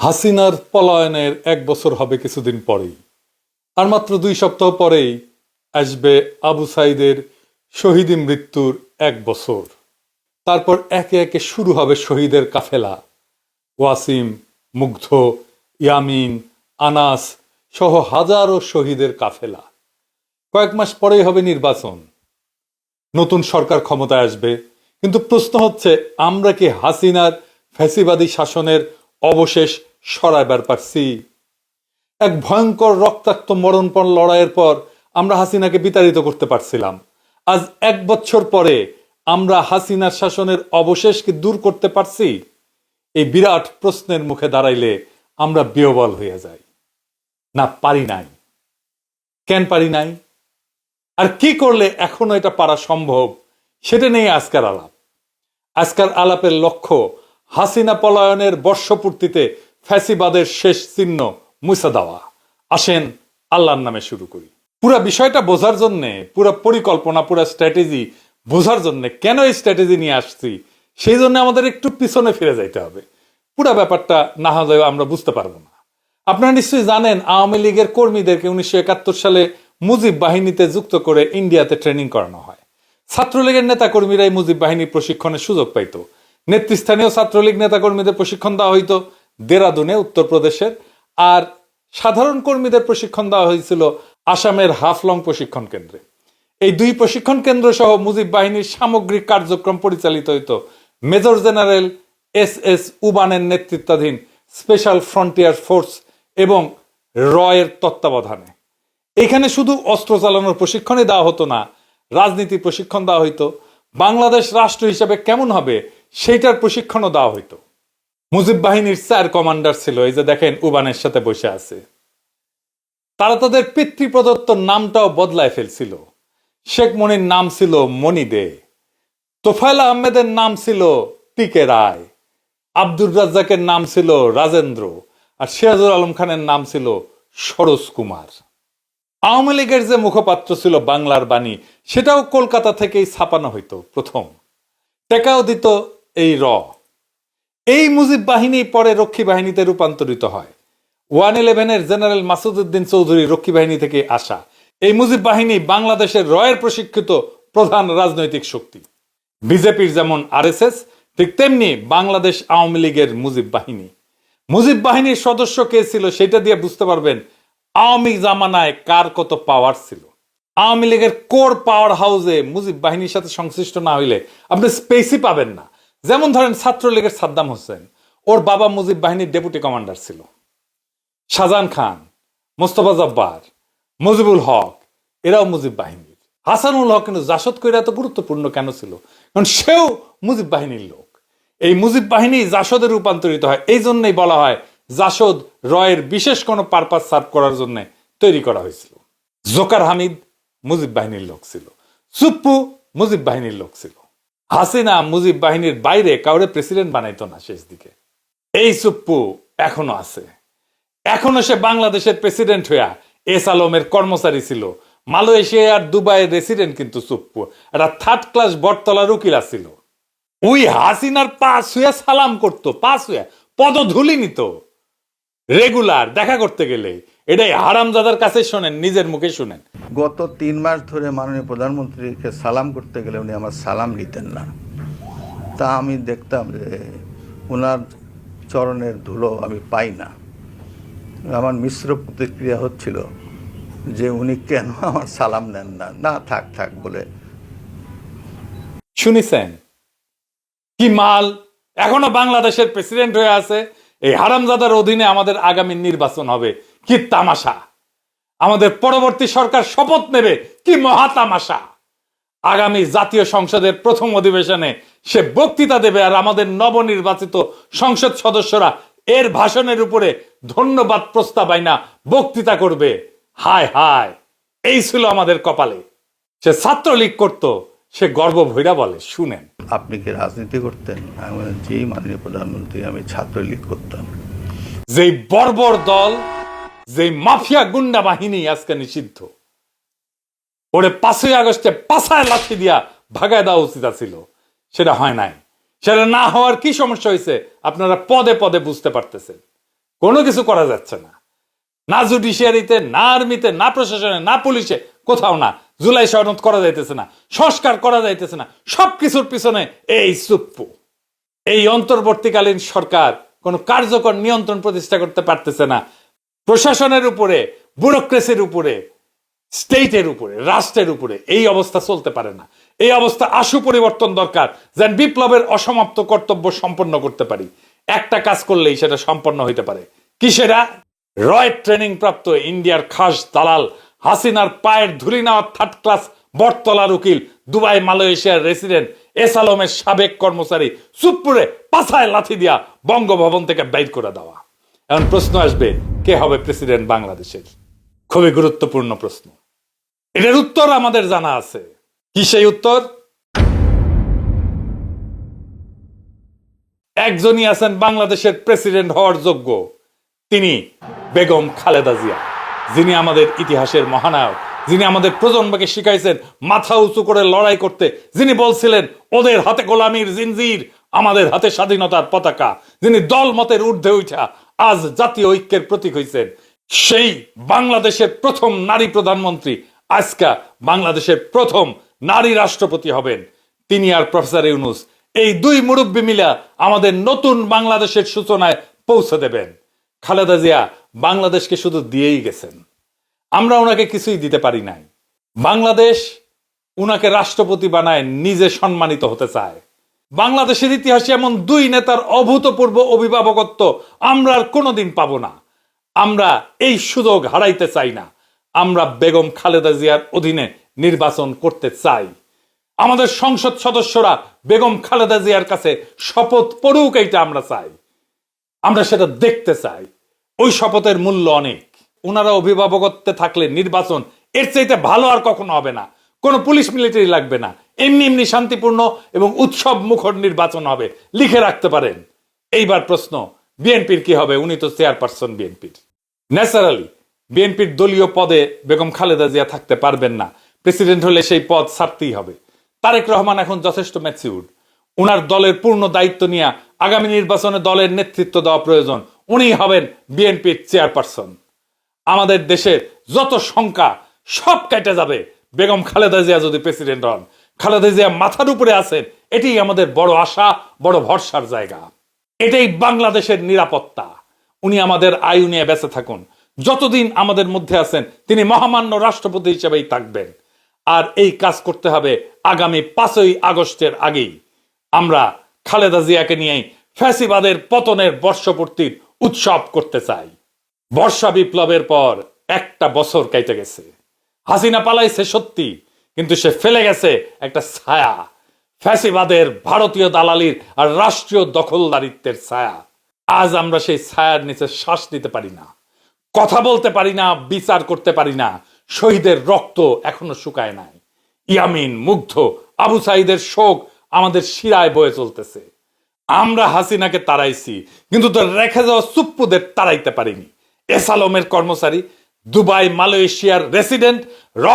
হাসিনার পলায়নের 1 বছর হবে কিছুদিন পরেই, আর মাত্র 2 সপ্তাহ পরেই আসবে আবু সাইদের শহীদি মৃত্যুর 1 বছর। তারপর একে একে শুরু হবে শহীদের কাফেলা। ওয়াসিম, মুগ্ধ, ইয়ামিন, আনাস সহ হাজারো শহীদের কাফেলা। কয়েক মাস পরেই হবে নির্বাচন, নতুন সরকার ক্ষমতায় আসবে। কিন্তু প্রশ্ন হচ্ছে, আমরা কি হাসিনার ফ্যাসিবাদী শাসনের অবশেষ সরাইবার পারছি? এক ভয়ঙ্কর রক্তাক্ত মরণপণ লড়াইয়ের পর আমরা হাসিনাকে বিতাড়িত করতে পারছিলাম। আজ 1 বছর পরে আমরা হাসিনার শাসনের অবশেষ কি দূর করতে পারছি? এই বিরাট প্রশ্নের মুখে দাঁড়াইলে আমরা বিহ্বল হইয়া যাই। না, পারি নাই। কেন পারি নাই? আর কি করলে এখনো এটা পারা সম্ভব, সেটা নিয়ে আজকের আলাপ। আজকের আলাপের লক্ষ্য হাসিনা পলায়নের বর্ষপূর্তিতে ফ্যাসিবাদের শেষ চিহ্ন মুছে দেওয়া। আসেন আল্লাহর নামে শুরু করি। পুরা বিষয়টা বোঝার জন্যে, পুরা পরিকল্পনা, পুরা স্ট্র্যাটেজি বোঝার জন্য, কেন এই স্ট্র্যাটেজি নিয়ে আসছি সেই জন্য আমাদের একটু পিছনে ফিরে যাইতে হবে। পুরা ব্যাপারটা না হলে আমরা বুঝতে পারবো না। আপনারা নিশ্চয়ই জানেন, আওয়ামী লীগের কর্মীদেরকে 1971 সালে মুজিব বাহিনীতে যুক্ত করে ইন্ডিয়াতে ট্রেনিং করানো হয়। ছাত্রলীগের নেতাকর্মীরাই মুজিব বাহিনীর প্রশিক্ষণের সুযোগ পাইত। নেতৃস্থানীয় ছাত্রলীগ নেতাকর্মীদের প্রশিক্ষণ দেওয়া হইতো দেরাদুনে, উত্তরপ্রদেশের। আর সাধারণ কর্মীদের প্রশিক্ষণ দেওয়া হয়েছিল আসামের হাফলং প্রশিক্ষণ কেন্দ্রে। এই 2 প্রশিক্ষণ কেন্দ্র সহ মুজিব বাহিনীর সামগ্রিক কার্যক্রম পরিচালিত হইতো মেজর জেনারেল SS উবানের নেতৃত্বাধীন স্পেশাল ফ্রন্টিয়ার ফোর্স এবং রয়ের তত্ত্বাবধানে। এখানে শুধু অস্ত্র চালানোর প্রশিক্ষণই দেওয়া হতো না, রাজনীতি প্রশিক্ষণ দেওয়া হইতো। বাংলাদেশ রাষ্ট্র হিসাবে কেমন হবে সেইটার প্রশিক্ষণও দেওয়া হইতো। মুজিব বাহিনীর 4 কমান্ডার ছিল, এই যে দেখেন উবানের সাথে বসে আছে। তারা তাদের পিতৃপ্রদত্ত নামটাও বদলায় ফেলছিল। শেখ মনির নাম ছিল মনি দে, তোফায়েল আহমেদের নাম ছিল টিকে রায়, আব্দুর রাজ্জাকের নাম ছিল রাজেন্দ্র, আর সিরাজুল আলম খানের নাম ছিল সরোজ কুমার। আওয়ামী লীগের যে মুখপাত্র ছিল বাংলার বাণী, সেটাও কলকাতা থেকেই ছাপানো হইতো প্রথম। টেকাও দিত এই এই মুজিব বাহিনী পরে রক্ষী বাহিনীতে রূপান্তরিত হয়। 111-এর জেনারেল মাসুদউদ্দিন চৌধুরী রক্ষী বাহিনী থেকে আসা। এই মুজিব বাহিনী বাংলাদেশের রয়ের প্রশিক্ষিত প্রধান রাজনৈতিক শক্তি। বিজেপির যেমন RSS, ঠিক তেমনি বাংলাদেশ আওয়ামী লীগের মুজিব বাহিনী। মুজিব বাহিনীর সদস্য কে ছিল সেটা দিয়ে বুঝতে পারবেন আওয়ামী জামানায় কার কত পাওয়ার ছিল। আওয়ামী লীগের কোর পাওয়ার হাউসে মুজিব বাহিনীর সাথে সংশ্লিষ্ট না হইলে আপনি স্পেসই পাবেন না। যেমন ধরেন ছাত্রলীগের সাদ্দাম হোসেন, ওর বাবা মুজিব বাহিনীর ডেপুটি কমান্ডার ছিল। শাহজাহান খান, মোস্তফা জব্বার, মুজিবুল হক, এরাও মুজিব বাহিনীর। হাসানুল হক কিন্তু জাসদ কইরা এত গুরুত্বপূর্ণ কেন ছিল? কারণ সেও মুজিব বাহিনীর লোক। এই মুজিব বাহিনী জাসদে রূপান্তরিত হয়। এই জন্যই বলা হয় জাসদ রয়ের বিশেষ কোনো পারপাস সার্ভ করার জন্য তৈরি করা হয়েছিল। জোকার হামিদ মুজিব বাহিনীর লোক ছিল, সুপ্পু মুজিব বাহিনীর লোক ছিল। হাসিনা মুজিব বাহিনীর বাইরে কাউরে প্রেসিডেন্ট বানাইতো না শেষ দিকে। এই সুপ্পু এখনো আছে, এখনো সে বাংলাদেশের প্রেসিডেন্ট হইয়া এস আলমের কর্মচারী ছিল। মালয়েশিয়া আর দুবাইয়ের রেসিডেন্ট কিন্তু সুপ্পু একটা 3rd ক্লাস বটতলার উকিল ছিল। ওই হাসিনার পা ছুঁয়া সালাম করতো, পা ছুঁয়া পদধূলি নিত রেগুলার দেখা করতে গেলে। এটাই হারামজাদার কাছে শোনেন, নিজের মুখে শুনেন। গত 3 মাস ধরে মাননীয় প্রধানমন্ত্রীকে সালাম করতে গেলে উনি আমার সালাম নিতেন না। তা আমি দেখতাম যে ওনার চরণের ধুলো আমি পাই না। আমার মিশ্র প্রতিক্রিয়া হচ্ছিল যে উনি কেন আমার সালাম নেন না। না, থাক থাক বলে। শুনেছেন কি মাল এখনো বাংলাদেশের প্রেসিডেন্ট হয়ে আছে। এই হারামজাদার অধীনে আমাদের আগামী নির্বাচন হবে, কি তামাশা! আমাদের পরবর্তী সরকার শপথ নেবে, কি মহা তামাশা! আগামী জাতীয় সংসদের প্রথম অধিবেশনে সে বক্তৃতা দেবে, আর আমাদের নবনির্বাচিত সংসদ সদস্যরা এর ভাষণের উপরে ধন্যবাদ প্রস্তাব আইনা বক্তৃতা করবে। হায় হায়, এই ছিল আমাদের কপালে। সে ছাত্রলীগ করত, সে গর্ব ভৈরা বলে, শুনেন। আপনি কি রাজনীতি করতেন? আমি বললাম, জি মাননীয় প্রধানমন্ত্রী, আমি ছাত্রলীগ করতাম। যেই বর্বর দল, যেই মাফিয়া গুন্ডা বাহিনী আজকে নিষিদ্ধ, ওরে 5ই আগস্টে পাছায় লাথি দিয়া ভাগায় দেওয়া উচিত ছিল। সেটা হয় নাই। সেটা না হওয়ার কি সমস্যা হয়েছে আপনারা পদে পদে বুঝতে পারতেছেন। কোনো কিছু করা যাচ্ছে না, না জুডিশিয়ারিতে, না আর্মিতে, না প্রশাসনে, না পুলিশে, কোথাও না। জুলাই সনদ করা যাইতেছে না, সংস্কার করা যাইতেছে না, সবকিছুর পিছনে এই সুপ্পু। এই অন্তর্বর্তীকালীন সরকার কোনো কার্যকর নিয়ন্ত্রণ প্রতিষ্ঠা করতে পারতেছে না। প্রশাসনের উপরে, ব্যুরোক্রেসির উপরে, স্টেটের উপরে, রাষ্ট্রের উপরে এই অবস্থা চলতে পারে না। এই অবস্থা আশু পরিবর্তন দরকার, যেন বিপ্লবের অসমাপ্ত কর্তব্য সম্পন্ন করতে পারি। একটা কাজ করলেই সেটা সম্পন্ন হইতে পারে। কি সেটা? রয়ের ট্রেনিং প্রাপ্ত ইন্ডিয়ার খাস দালাল, হাসিনার পায়ের ধুলি নেওয়া থার্ড ক্লাস বটতলার উকিল, দুবাই মালয়েশিয়ার রেসিডেন্ট এস আলমের সাবেক কর্মচারী সুপ্পুরে পাছায় লাথি দিয়া বঙ্গভবন থেকে বাইর করে দেওয়া। এখন প্রশ্ন আসবে, কে হবে প্রেসিডেন্ট বাংলাদেশের? খুবই গুরুত্বপূর্ণ প্রশ্ন। এটার উত্তর আমাদের জানা আছে। কি সেই উত্তর? একজনই আছেন বাংলাদেশের প্রেসিডেন্ট হওয়ার যোগ্য, তিনি বেগম খালেদা জিয়া, যিনি আমাদের ইতিহাসের মহানায়ক, যিনি আমাদের প্রজন্মকে শিখাইছেন মাথা উঁচু করে লড়াই করতে, যিনি বলছিলেন ওদের হাতে গোলামির জিনজির, আমাদের হাতে স্বাধীনতার পতাকা, যিনি দল মতের ঊর্ধ্বে উঠা আজ জাতীয় ঐক্যের প্রতীক হইছেন। সেই বাংলাদেশের প্রথম নারী প্রধানমন্ত্রী, আজকা বাংলাদেশের প্রথম নারী রাষ্ট্রপতি হবেন। তিনি আর প্রফেসর ইউনূস, এই দুই মুরব্বী মিলা আমাদের নতুন বাংলাদেশের সূচনায় পৌঁছে দেবেন। খালেদা জিয়া বাংলাদেশকে শুধু দিয়েই গেছেন, আমরা ওনাকে কিছুই দিতে পারি নাই। বাংলাদেশ উনাকে রাষ্ট্রপতি বানায় নিজে সম্মানিত হতে চায়। বাংলাদেশের ইতিহাসে এমন দুই নেতার অভূতপূর্ব অভিভাবকত্ব আমরা আর কোনোদিন পাবো না। আমরা এই সুযোগ হারাইতে চাই না। আমরা বেগম খালেদা জিয়ার অধীনে নির্বাচন করতে চাই। আমাদের সংসদ সদস্যরা বেগম খালেদা জিয়ার কাছে শপথ পড়ুক, এইটা আমরা চাই। আমরা সেটা দেখতে চাই। ওই শপথের মূল্য অনেক। ওনারা অভিভাবকত্বে থাকলে নির্বাচন এর চাইতে ভালো আর কখনো হবে না। কোনো পুলিশ মিলিটারি লাগবে না, এমনি এমনি শান্তিপূর্ণ এবং উৎসব মুখর নির্বাচন হবে, লিখে রাখতে পারেন। এইবার প্রশ্ন, বিএনপির কি হবে? উনি তো চেয়ারপারসন বিএনপির। ন্যাচারালি বিএনপির দলীয় পদে বেগম খালেদা জিয়া থাকতে পারবেন না। প্রেসিডেন্ট হলে সেই পদ ছাড়তেই হবে। তারেক রহমান এখন যথেষ্ট ম্যাচিউরড। উনার দলের পূর্ণ দায়িত্ব নিয়ে আগামী নির্বাচনে দলের নেতৃত্ব দেওয়া প্রয়োজন। উনি হবেন বিএনপির চেয়ারপারসন। আমাদের দেশের যত শঙ্কা সব কেটে যাবে বেগম খালেদা জিয়া যদি প্রেসিডেন্ট হন। খালেদা জিয়া মাথার উপরে আছেন, এটাই আমাদের বড় আশা, বড় ভরসার জায়গা। এটাই বাংলাদেশের নিরাপত্তা। উনি আমাদের আয়ু নিয়ে বেঁচে থাকুন। যতদিন আমাদের মধ্যে আছেন তিনি মহামান্য রাষ্ট্রপতি হিসেবেই থাকবেন। আর এই কাজ করতে হবে আগামী 5ই আগস্টের আগেই। আমরা খালেদা জিয়াকে নিয়েই ফ্যাসিবাদের পতনের বর্ষপূর্তির উৎসব করতে চাই। বর্ষা বিপ্লবের পর একটা বছর কেটে গেছে। হাসিনা পালাইছে সত্যি, কিন্তু সে ফেলে গেছে একটা ছায়া, ফ্যাসিবাদের ভারতীয় দালালির আর রাষ্ট্রীয় দখলদারিত্বের ছায়া। আজ আমরা সেই ছায়ার নিচে শ্বাস নিতে পারি না, কথা বলতে পারি না, বিচার করতে পারি না। শহীদের রক্ত এখনো শুকায় নাই। ইয়ামিন, মুগ্ধ, আবু সাইদের শোক আমাদের শিরায় বয়ে চলতেছে। আমরা হাসিনাকে তাড়াইছি, কিন্তু তো রেখে যাওয়া সুপ্পুদের তাড়াইতে পারিনি। এস আলমের কর্মচারী, দুবাই মালয়েশিয়ার রেসিডেন্ট,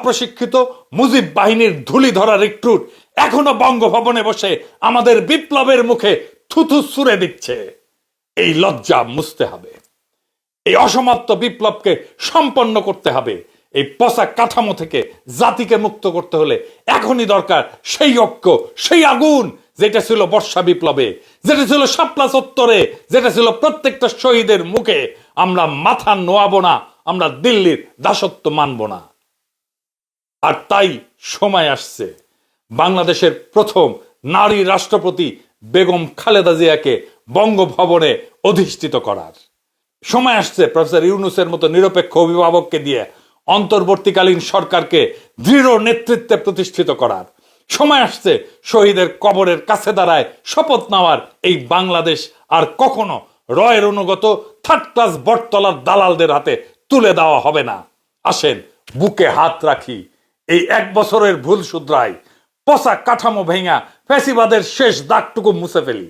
প্রশিক্ষিত মুজিব বাহিনীর ধুলি ধরা রিক্রুট এখনো বঙ্গভবনে বসে আমাদের বিপ্লবের মুখে থুথু ছুঁড়ে দিচ্ছে। এই লজ্জা মুছতে হবে। এই অসমাপ্ত বিপ্লবকে সম্পন্ন করতে হবে। এই পচা কাঠামো থেকে জাতিকে মুক্ত করতে হলে এখনই দরকার সেই ঐক্য, সেই আগুন যেটা ছিল বর্ষা বিপ্লবে, যেটা ছিল শাপলা চত্বরে, যেটা ছিল প্রত্যেকটা শহীদের মুখে। আমরা মাথা নোয়াবো না, আমরা দিল্লির দাসত্ব মানব না। আর তাই সময় আসছে বাংলাদেশের প্রথম নারী রাষ্ট্রপতি বেগম খালেদা জিয়াকে বঙ্গভবনে অধিষ্ঠিত করার। সময় আসছে প্রফেসর ইউনূসের মতো নিরপেক্ষ অভিভাবককে দিয়ে অন্তর্বর্তীকালীন সরকারকে দৃঢ় নেতৃত্বে প্রতিষ্ঠিত করার। সময় আসছে শহীদের কবরের কাছে দাঁড়ায় শপথ নেওয়ার। এই বাংলাদেশ আর কখনো রয়ের অনুগত থার্ড ক্লাস বটতলার দালালদের হাতে তুলে দেওয়া হবে না। আসেন বুকে হাত রাখি, এই 1 বছরের ভুল শুধরাই, পচা কাঠামো ভেঙা ফ্যাসিবাদের শেষ দাগটুকু মুছে ফেলি।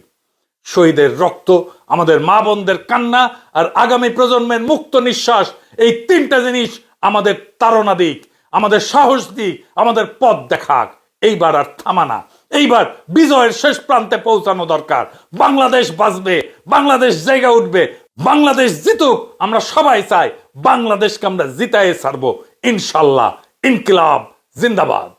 শহীদের রক্ত, আমাদের মা বোনদের কান্না আর আগামী প্রজন্মের মুক্ত নিঃশ্বাস, এই 3টা জিনিস আমাদের তাড়না দিক, আমাদের সাহস দিক, আমাদের পথ দেখাক। এইবার আর থামানা, এইবার বিজয়ের শেষ প্রান্তে পৌঁছানো দরকার। বাংলাদেশ বাঁচবে, বাংলাদেশ জায়গা উঠবে, বাংলাদেশ জিতুক, আমরা সবাই চাই বাংলাদেশকে আমরা জিতায়ে ছাড়বো ইনশাল্লাহ। ইনকিলাব জিন্দাবাদ।